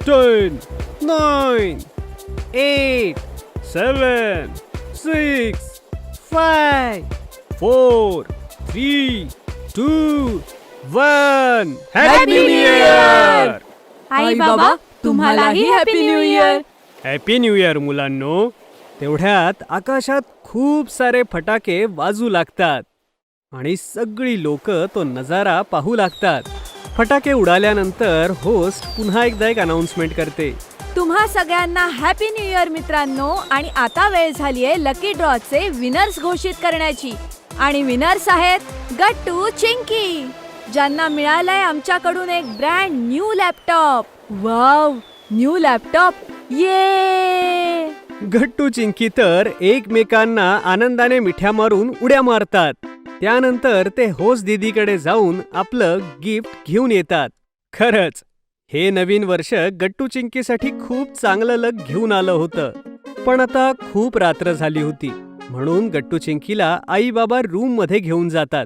10, 9, 8, 7, 6, 5, 4, 3, 2, 1. Happy new year! आई बाबा तुम्हालाही happy new year. Happy new year मुलांनो. तेवढ्यात आकाशात खूप सारे फटाके वाजू लागतात आणि सगळी लोक तो नजारा पाहू लागतात. फटाके उडाल्यानंतर होस्ट पुन्हा एकदा एक अनाउन्समेंट करते. तुम्हा सगळ्यांना हॅपी न्यू इयर मित्रांनो. आणि आता वेळ झालीये लकी ड्रॉचे विनर्स घोषित करण्याची. आणि विनर्स आहेत गट्टू चिंकी, ज्यांना मिळालंय आमच्याकडून एक brand new laptop. Wow, new laptop. ये गट्टू चिंकी तर एकमेकांना आनंदाने मिठ्या मारून उड्या मारतात. त्यानंतर ते होस्ट दीदीकडे जाऊन आपलं गिफ्ट घेऊन येतात. खरंच हे नवीन वर्ष गट्टू चिंकीसाठी खूप चांगलं लक घेऊन आलं होतं. पण आता खूप रात्र झाली होती, म्हणून गट्टू चिंकीला आई बाबा रूम मध्ये घेऊन जातात.